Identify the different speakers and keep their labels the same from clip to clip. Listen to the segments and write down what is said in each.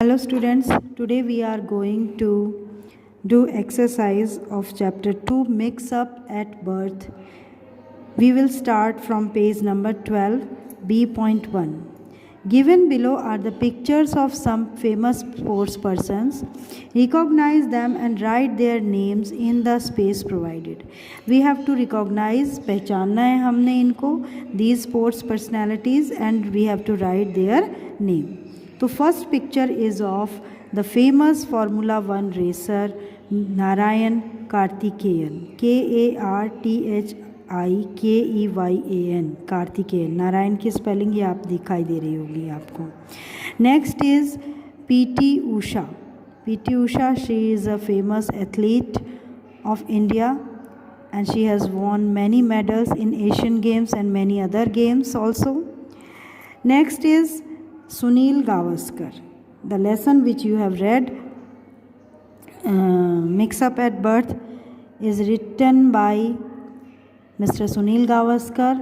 Speaker 1: Hello students, today we are going to do exercise of chapter 2 mix up at birth. We will start from page number 12 B.1. Given below are the pictures of some famous sports persons. Recognize them and write their names in the space provided. We have to recognize, पहचानना है हमने इनको, these sports personalities, and we have to write their name. तो first picture is of the famous formula 1 racer Narayan Karthikeyan, KARTHIKEYAN, Karthikeyan. Narayan की spelling ये आप दिखाई दे रही होगी आपको. Next is PT Usha. PT Usha, she is a famous athlete of India and she has won many medals in Asian Games and many other games also. Next is Sunil Gavaskar. The lesson which you have read, Mix Up at Birth, is written by Mr. Sunil Gavaskar,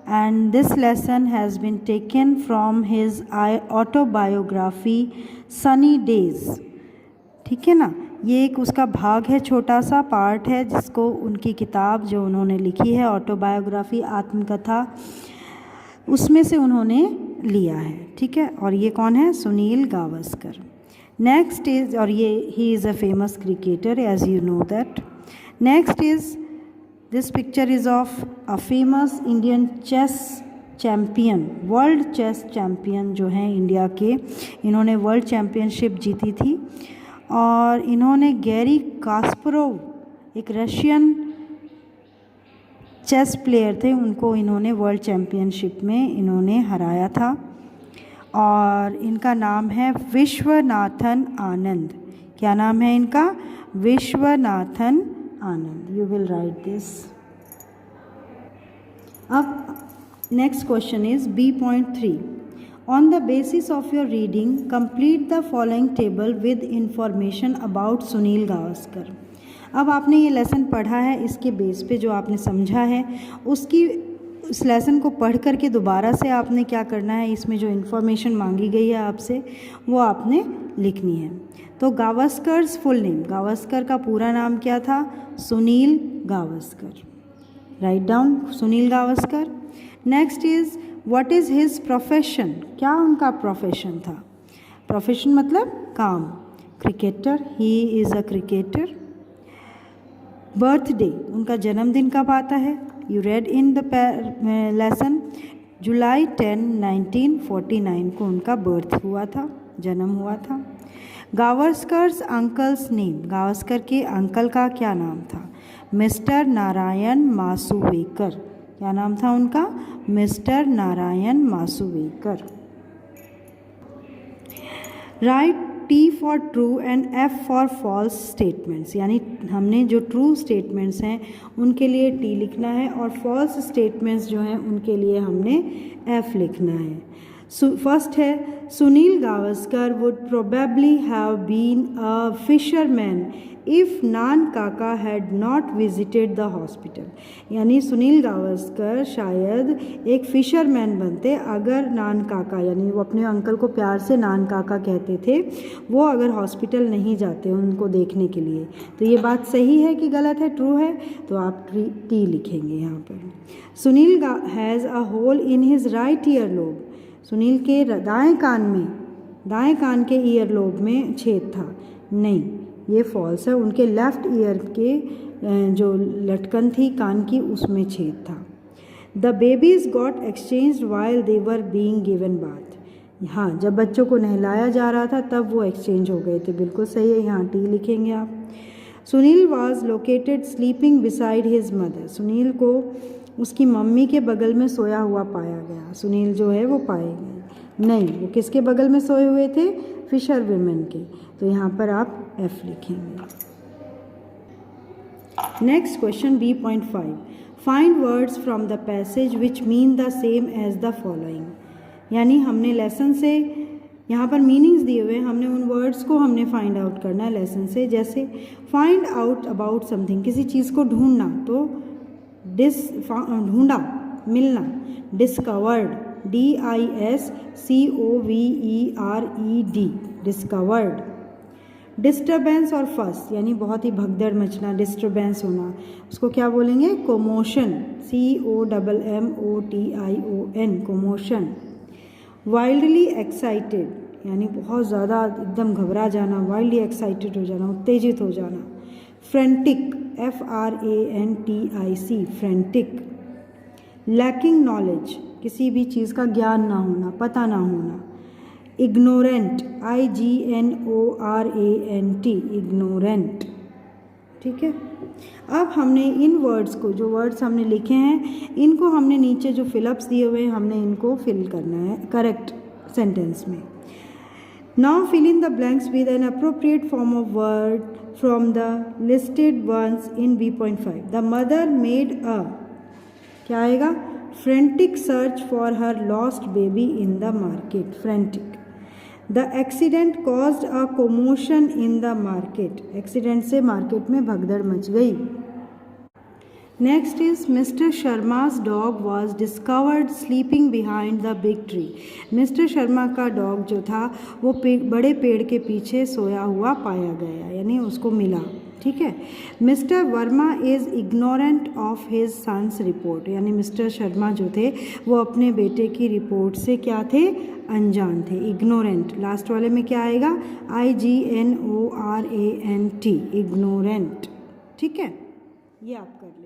Speaker 1: and this lesson has been taken from his autobiography Sunny Days. ठीक है ना, ये एक उसका भाग है, छोटा सा पार्ट है जिसको उनकी किताब जो उन्होंने लिखी है ऑटोबायोग्राफी, आत्मकथा, उसमें से उन्होंने लिया है. ठीक है, और ये कौन है? सुनील गावस्कर. नेक्स्ट इज, और ये ही is a famous cricketer as you know that. Next is, this picture is of a famous Indian chess champion, world chess champion जो हैं इंडिया के. इन्होंने वर्ल्ड चैम्पियनशिप जीती थी और इन्होंने गैरी कास्परोव, एक रशियन चेस प्लेयर थे, उनको इन्होंने वर्ल्ड चैम्पियनशिप में इन्होंने हराया था. और इनका नाम है विश्वनाथन आनंद. क्या नाम है इनका? Viswanathan Anand. You will write this. अब next question is B.3. On the basis of your reading, complete the following table with information about Sunil Gavaskar. अब आपने ये लेसन पढ़ा है, इसके बेस पे जो आपने समझा है उसकी, उस लेसन को पढ़ कर के दोबारा से आपने क्या करना है, इसमें जो इन्फॉर्मेशन मांगी गई है आपसे वो आपने लिखनी है. तो गावस्कर्स फुल नेम, गावस्कर का पूरा नाम क्या था? Sunil Gavaskar. Write down, Sunil Gavaskar. Next is what is his profession. क्या उनका प्रोफेशन था? प्रोफेशन मतलब काम. Cricketer, he is a cricketer. Birthday, उनका जन्मदिन कब आता है? You read in the lesson, July 10, 1949 को उनका बर्थ हुआ था, जन्म हुआ था. गावस्कर्स अंकल्स नेम, गावस्कर के अंकल का क्या नाम था? मिस्टर नारायण मासुवेकर. क्या नाम था उनका? Mister Narayan Masuvekar. Right T for true and F for false statements, यानी हमने जो ट्रू स्टेटमेंट्स हैं उनके लिए T लिखना है और फॉल्स स्टेटमेंट्स जो हैं उनके लिए हमने F लिखना है. फर्स्ट है, Sunil Gavaskar would probably have been a fisherman if Nan Kaka had not visited the hospital. यानी सुनील गावस्कर शायद एक फ़िशरमैन बनते अगर नान काका, यानी वो अपने अंकल को प्यार से नान काका कहते थे, वो अगर हॉस्पिटल नहीं जाते उनको देखने के लिए. तो ये बात सही है कि गलत है, ट्रू है? तो आप T लिखेंगे यहाँ पर. Sunil has a hole in his right ear lobe. Sunil के दाएँ कान में, दाएँ कान के ईयर लोब में छेद था. नहीं, ये फॉल्स है. उनके लेफ़्ट ईयर के जो लटकन थी कान की, उसमें छेद था. The babies got exchanged while they were being given bath. हाँ, जब बच्चों को नहलाया जा रहा था तब वो एक्सचेंज हो गए थे. बिल्कुल सही है, यहाँ T लिखेंगे आप. Sunil was located sleeping beside his mother. Sunil को उसकी मम्मी के बगल में सोया हुआ पाया गया. सुनील जो है वो पाए गए नहीं, वो किसके बगल में सोए हुए थे? फिशर विमेन के. तो यहाँ पर आप F लिखेंगे. Next question B.5. Find words from the passage which mean the same as the following. यानी हमने लेसन से यहाँ पर मीनिंग्स दिए हुए, हमने उन वर्ड्स को हमने फाइंड आउट करना है लेसन से. जैसे फाइंड आउट अबाउट समथिंग, किसी चीज़ को ढूंढना, तो ढूंढा, मिलना. Discovered, DISCOVERED, discovered. डिस्टर्बेंस और फस यानी बहुत ही भगदड़ मचना, डिस्टर्बेंस होना, उसको क्या बोलेंगे? कोमोशन, COMMOTION, कोमोशन। वाइल्डली एक्साइटेड यानी बहुत ज़्यादा एकदम घबरा जाना, वाइल्डली एक्साइटेड हो जाना, उत्तेजित हो जाना। Frantic, FRANTIC, frantic. Lacking knowledge किसी भी चीज़ का ज्ञान ना होना, पता ना होना। Ignorant, IGNORANT, ignorant. ठीक है, अब हमने इन वर्ड्स को, जो वर्ड्स हमने लिखे हैं, इनको हमने नीचे जो फिलअप्स दिए हुए हैं हमने इनको फिल करना है करेक्ट सेंटेंस में। Now fill in the blanks with an appropriate form of word from the listed ones in B.5। The mother made a, क्या आएगा? Frantic search for her lost baby in the market, frantic. The accident caused a commotion in the market, accident से market में भगदड़ मच गई। Next is mister Sharma's dog was discovered sleeping behind the big tree. Mister Sharma का dog जो था वो बड़े पेड़ के पीछे सोया हुआ पाया गया, यानी उसको मिला। ठीक है। Mister Verma is ignorant of his son's report, यानी मिस्टर शर्मा जो थे वो अपने बेटे की रिपोर्ट से क्या थे? अनजान थे, इग्नोरेंट। लास्ट वाले में क्या आएगा? IGNORANT, ignorant. ठीक है, ये आप कर लें।